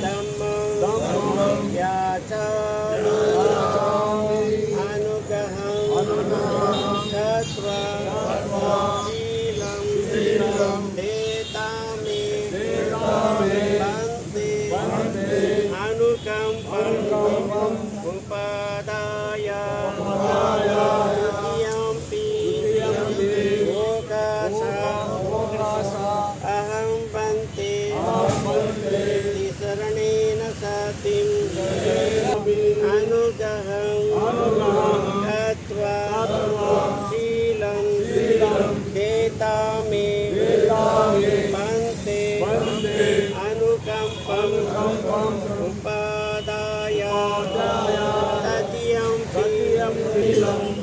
धम्मं याचामि अनुग्रहं तत्त्वा शीलं देतामे वन्दे अनुकम्पं उपादाय अहं वन्दे शरणेन सतिं अनुग्रहं तत्त्वा शीलं देतामे वन्दे अनुकम्पं उपादाय तदीयं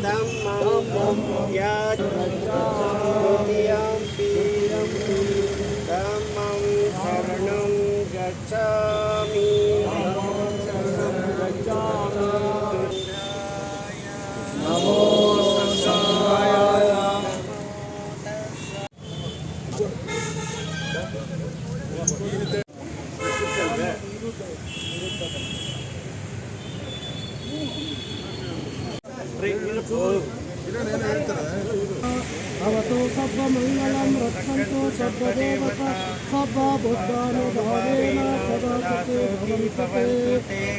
धम्मं धम्मं शरणं गच्छामि नमो भवतु सर्वमङ्गलं रक्षन्तु सर्वदेवता सर्वबुद्धानुभावेन सदा सुखे भवन्तु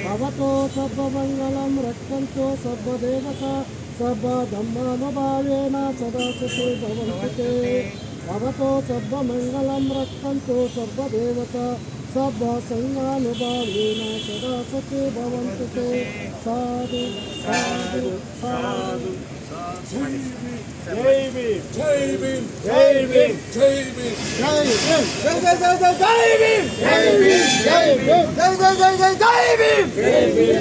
भवतु सर्वमङ्गलं रक्षन्तु सर्वदेवता सर्वधर्मानुभावेन सदा सुखे भवन्तु भवतु सर्वमङ्गलं रक्षन्तु सर्वदेवता सर्वसंगानुभावेन सदा सुखे भवन्तु साधु साधु साधु जय भीम जय भीम जय भीम जय भीम जय भीम जय जय जय जय भीम जय भीम जय भीम जय जय जय जय जय भीम जय भीम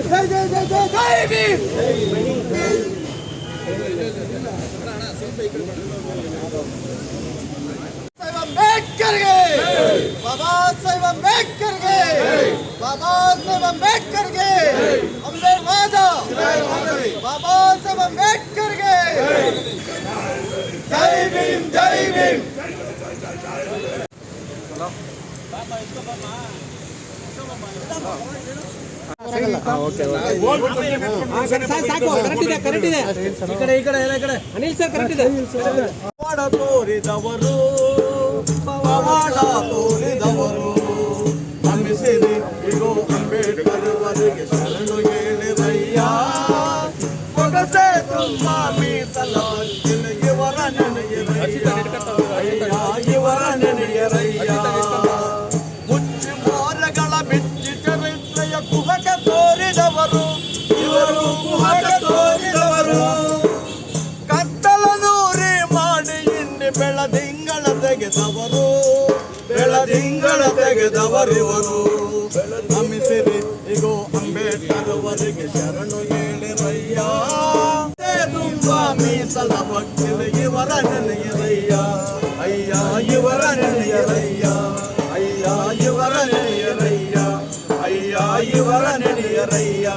जय जय जय जय जय भीम अम्बेडकर गे बाबा साहेब अम्बेडकर गे बाबा साहेब अम्बेडकर गे अम्बेडकर बाबा साहेब अम्बेडकर गे जय भीम जय भीम ಅನಿಲ್ ಸರ್ ಕರೆಕ್ಟ್ ಇದೆ ತೋರಿದವರು ಪವಾಡ ತೋರಿದವರು ನಂಬಿಸಿರಿ ಇಗೋ ಅಂಬೇಡ್ಕರ್ ವರೆಗೆ ಶರಣು ಹೇಳಿರಯ್ಯ ಹೊಗಸೆ ತುಂಬ ಮೀಸಲಾಗಿನ ಇವರ ನೆನೆಯರಯ್ಯ ಇವರ ನೆನೆಯರಯ್ಯ ಮುಚ್ಚಿ ಮೋರಗಳ ಬಿಚ್ಚಿ ಚರಿತ್ರೆಯ ಕುಹಕ ತೋರಿದವರು ಇವರು ಕುಹಕ ತೋರಿದವರು ಕತ್ತಲನೂರಿ ಮಾಡಿ ಇಂಡಿ ಬೆಳದಿಂಗಳ ತೆಗೆದವರು ಬೆಳದಿಂಗಳ ತೆಗೆದವರಿವರು ನಮಿಸಿರಿ ಇಗೋ ಅಂಬೇಡ್ಕರ್ ವರೆಗೆ ಶರಣು ಹೇಳಿರಯ್ಯ ತುಂಬ ಮೀಸಲ ಭಕ್ತಿನ ಇವರ ನೆನೆಯರಯ್ಯ ಅಯ್ಯ ಇವರ ನೆನೆಯರಯ್ಯ ಅಯ್ಯ ಇವರ ನೆನೆಯರಯ್ಯ ಅಯ್ಯ ಇವರ ನೆನೆಯರಯ್ಯ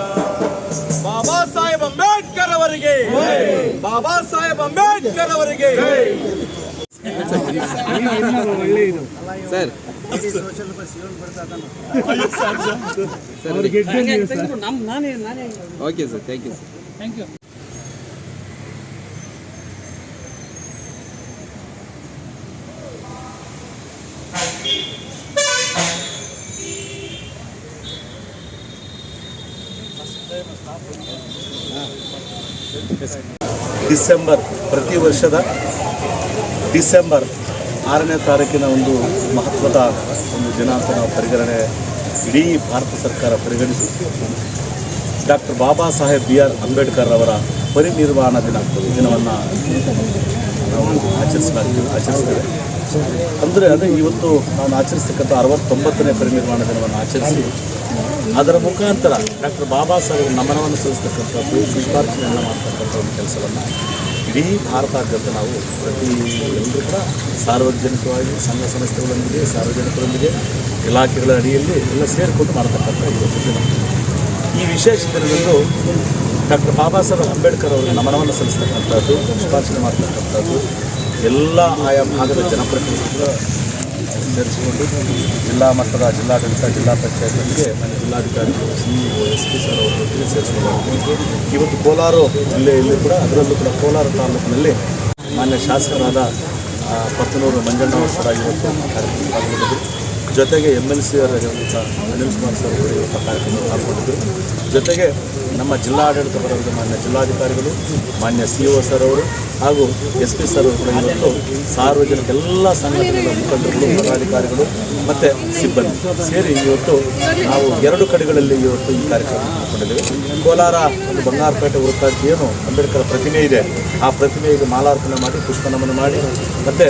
ಬಾಬಾ ಸಾಹೇಬ್ ಅಂಬೇಡ್ಕರ್ ಅವರಿಗೆ ಬಾಬಾ ಸಾಹೇಬ್ ಅಂಬೇಡ್ಕರ್ ಅವರಿಗೆ sir okay sir thank you sir thank you December ಪ್ರತಿ ವರ್ಷದ ಡಿಸೆಂಬರ್ 6ನೇ ತಾರೀಕಿನ ಒಂದು ಮಹತ್ವದ ಒಂದು ದಿನ ಅಂತ ನಾವು ಪರಿಗಣನೆ ಇಡೀ ಭಾರತ ಸರ್ಕಾರ ಪರಿಗಣಿಸಿ ಡಾಕ್ಟರ್ ಬಾಬಾ ಸಾಹೇಬ್ B.R. ಅಂಬೇಡ್ಕರ್ ಅವರ ಪರಿನಿರ್ವಾಣ ದಿನವನ್ನು ನಾವು ಆಚರಿಸ್ತೇವೆ. ಅಂದರೆ ಅದೇ ಇವತ್ತು ನಾವು ಆಚರಿಸ್ತಕ್ಕಂಥ 69ನೇ ಪರಿನಿರ್ವಾಣ ದಿನವನ್ನು ಆಚರಿಸಿ ಅದರ ಮುಖಾಂತರ ಡಾಕ್ಟರ್ ಬಾಬಾ ಸಾಹೇಬ್ ನಮನವನ್ನು ಸಲ್ಲಿಸ್ತಕ್ಕಂಥದ್ದು ಪುಷ್ಪಾರ್ಚನೆಯನ್ನು ಮಾಡ್ತಕ್ಕಂಥ ಒಂದು ಕೆಲಸವನ್ನು ಇಡೀ ಭಾರತಾದ್ಯಂತ ನಾವು ಎಲ್ಲರೂ ಕೂಡ ಸಾರ್ವಜನಿಕವಾಗಿ ಸಂಘ ಸಂಸ್ಥೆಗಳೊಂದಿಗೆ ಸಾರ್ವಜನಿಕರೊಂದಿಗೆ ಇಲಾಖೆಗಳ ಅಡಿಯಲ್ಲಿ ಎಲ್ಲ ಸೇರಿಕೊಂಡು ಮಾಡತಕ್ಕಂಥ ಇವತ್ತು ದಿನ. ಈ ವಿಶೇಷ ದಿನದಂದು ಡಾಕ್ಟರ್ ಬಾಬಾ ಸಾಹೇಬ್ ಅಂಬೇಡ್ಕರ್ ಅವರಿಗೆ ನಮನವನ್ನು ಸಲ್ಲಿಸ್ತಕ್ಕಂಥದ್ದು ಪುಷ್ಪಾರ್ಚನೆ ಮಾಡ್ತಕ್ಕಂಥದ್ದು ಎಲ್ಲ ಆಯಾ ಭಾಗದ ಜನಪ್ರತಿನಿಧಿಗಳ ಸೇರಿಸಿಕೊಂಡು ಜಿಲ್ಲಾ ಮಟ್ಟದ ಜಿಲ್ಲಾಡಳಿತ ಜಿಲ್ಲಾ ಪಂಚಾಯತ್ಗೆ ನನ್ನ ಜಿಲ್ಲಾಧಿಕಾರಿಗಳು CEO SP ಸರ್ ಅವರೊಂದಿಗೆ ಸೇರಿಸಿಕೊಳ್ಳಲಾಗಿದೆ. ಇವತ್ತು ಕೋಲಾರ ಜಿಲ್ಲೆಯಲ್ಲಿ ಕೂಡ ಅದರಲ್ಲೂ ಕೂಡ ಕೋಲಾರ ತಾಲೂಕಿನಲ್ಲಿ ಮಾನ್ಯ ಶಾಸಕರಾದ ಪತ್ತನೂರು ಮಂಜಣ್ಣ ಅವರು ಕೂಡ ಇವತ್ತು ಕಾರ್ಯಕ್ರಮ ಪಾಲ್ಗೊಂಡಿದ್ದರು. ಜೊತೆಗೆ MLC ಅವರಾಗಿರುವಂಥ ಅನಿಲ್ ಕುಮಾರ್ ಸರ್ ಅವರು ಇವತ್ತು ಕಾರ್ಯಕ್ರಮ ಪಾಲ್ಗೊಂಡಿದ್ದರು. ಜೊತೆಗೆ ನಮ್ಮ ಜಿಲ್ಲಾಡಳಿತ ವರ್ಗದ ಮಾನ್ಯ ಜಿಲ್ಲಾಧಿಕಾರಿಗಳು, ಮಾನ್ಯ CO ಸರ್ ಅವರು ಹಾಗೂ SP ಸರ್ ಅವರು ಕೂಡ ಇವತ್ತು ಸಾರ್ವಜನಿಕ ಎಲ್ಲ ಸಂಘಟನೆಗಳ ಮುಖಂಡರುಗಳು, ಪದಾಧಿಕಾರಿಗಳು ಮತ್ತು ಸಿಬ್ಬಂದಿ ಸೇರಿ ಇವತ್ತು ನಾವು 2 ಕಡೆಗಳಲ್ಲಿ ಇವತ್ತು ಈ ಕಾರ್ಯಕ್ರಮ ಹಮ್ಮಿಕೊಂಡಿದ್ದೇವೆ. ಕೋಲಾರ ಒಂದು ಬಂಗಾರಪೇಟೆ ವೃತ್ತಕ್ಕೆ ಏನು ಅಂಬೇಡ್ಕರ್ ಪ್ರತಿಮೆ ಇದೆ, ಆ ಪ್ರತಿಮೆಗೆ ಮಾಲಾರ್ಪಣೆ ಮಾಡಿ ಪುಷ್ಪನಮನ ಮಾಡಿ ಮತ್ತು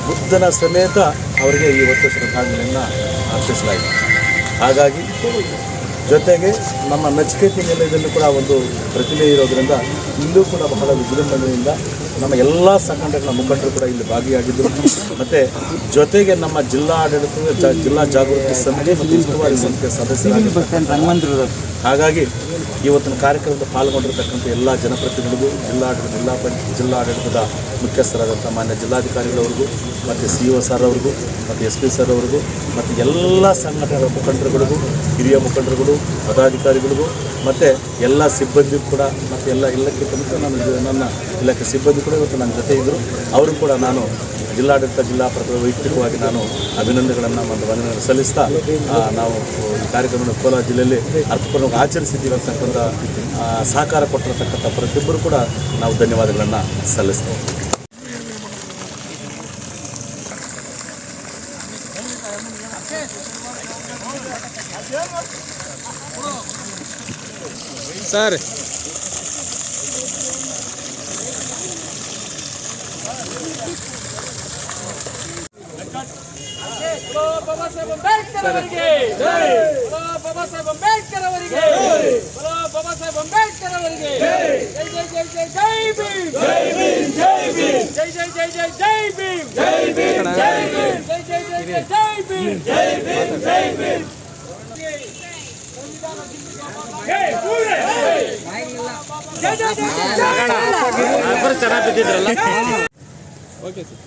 ಬುದ್ಧನ ಸಮೇತ ಅವರಿಗೆ ಇವತ್ತು ಶ್ರದ್ಧಾಂಜಲಿಯನ್ನು ಅರ್ಪಿಸಲಾಗಿದೆ. ಹಾಗಾಗಿ ಜೊತೆಗೆ ನಮ್ಮ ನಚಿಕೇತಿ ನಿಲಯದಲ್ಲೂ ಕೂಡ ಒಂದು ಪ್ರತಿಮೆ ಇರೋದರಿಂದ ಇಲ್ಲೂ ಕೂಡ ಬಹಳ ವಿಜೃಂಭಣೆಯಿಂದ ನಮ್ಮ ಎಲ್ಲ ಸಂಘಟನೆಗಳ ಮುಖಂಡರು ಕೂಡ ಇಲ್ಲಿ ಭಾಗಿಯಾಗಿದ್ದರು. ಮತ್ತು ಜೊತೆಗೆ ನಮ್ಮ ಜಿಲ್ಲಾಡಳಿತ ಜಿಲ್ಲಾ ಜಾಗೃತಿ ಸಮಿತಿ ಮತ್ತು ಉಸ್ತುವಾರಿ ಸಮಿತಿಯ ಸದಸ್ಯರಾಗಿದ್ದಾರೆ. ಹಾಗಾಗಿ ಇವತ್ತಿನ ಕಾರ್ಯಕ್ರಮದ ಪಾಲ್ಗೊಂಡಿರ್ತಕ್ಕಂಥ ಎಲ್ಲ ಜನಪ್ರತಿನಿಧಿಗಳಿಗೂ ಜಿಲ್ಲಾಡಳಿತದ ಮುಖ್ಯಸ್ಥರಾದಂಥ ಮಾನ್ಯ ಜಿಲ್ಲಾಧಿಕಾರಿಗಳವರಿಗೂ ಮತ್ತು CO ಸರ್ ಅವ್ರಿಗೂ ಮತ್ತು SP ಸರ್ ಅವ್ರಿಗೂ ಮತ್ತು ಎಲ್ಲ ಸಂಘಟನೆಗಳ ಮುಖಂಡರುಗಳಿಗೂ, ಹಿರಿಯ ಮುಖಂಡರುಗಳು, ಪದಾಧಿಕಾರಿಗಳಿಗೂ ಮತ್ತು ಎಲ್ಲ ಸಿಬ್ಬಂದಿ ಕೂಡ ಮತ್ತು ಎಲ್ಲಕ್ಕಿಂತ ನನ್ನ ಇಲಾಖೆ ಸಿಬ್ಬಂದಿ ಕೂಡ ಇವತ್ತು ನನ್ನ ಜೊತೆ ಇದ್ದರು. ಅವರು ಕೂಡ ನಾನು ಜಿಲ್ಲಾಡಳಿತ ಜಿಲ್ಲಾ ವೈಯಕ್ತಿಕವಾಗಿ ನಾನು ಅಭಿನಂದನೆಗಳನ್ನು ಮತ್ತು ವಂದನೆಗಳನ್ನು ಸಲ್ಲಿಸ್ತಾ ನಾವು ಈ ಕಾರ್ಯಕ್ರಮವನ್ನು ಕೋಲಾರ ಜಿಲ್ಲೆಯಲ್ಲಿ ಅರ್ಥಪೂರ್ಣವಾಗಿ ಆಚರಿಸಿದ್ದೀವಿ ಅಂತಕ್ಕಂಥ ಸಹಕಾರ ಕೊಟ್ಟಿರತಕ್ಕಂಥ ಪ್ರತಿಯೊಬ್ಬರು ಕೂಡ ನಾವು ಧನ್ಯವಾದಗಳನ್ನು ಸಲ್ಲಿಸ್ತೇವೆ. ಸರ್ ಬಾಬಾ ಸಾಹೇಬ್ ಅಂಬೇಡ್ಕರ್ ಅವರಿಗೆ ಜೈ. ಬಾಬಾ ಸಾಹೇಬ್ ಅಂಬೇಡ್ಕರ್ ಅವರಿಗೆ ಜೈ. ಬಾಬಾ ಸಾಹೇಬ್ ಅಂಬೇಡ್ಕರ್ ಅವರಿಗೆ ಜೈ. ಜೈ ಜೈ ಜೈ ಜೈ ಭೀಮ್. ಜೈ ಭೀಮ್ ಜೈ ಭೀಮ್. ಜೈ ಜೈ ಜೈ ಜೈ ಜೈ ಭೀಮ್. ಜೈ ಭೀಮ್ ಜೈ ಭೀಮ್. ಜೈ ಜೈ ಜೈ ಜೈ ಜೈ ಭೀಮ್. ಜೈ ಭೀಮ್ ಜೈ ಭೀಮ್. ಚೆನ್ನಾಗಿ ಬಿದ್ದಿದ್ರಲ್ಲ. Okay sir.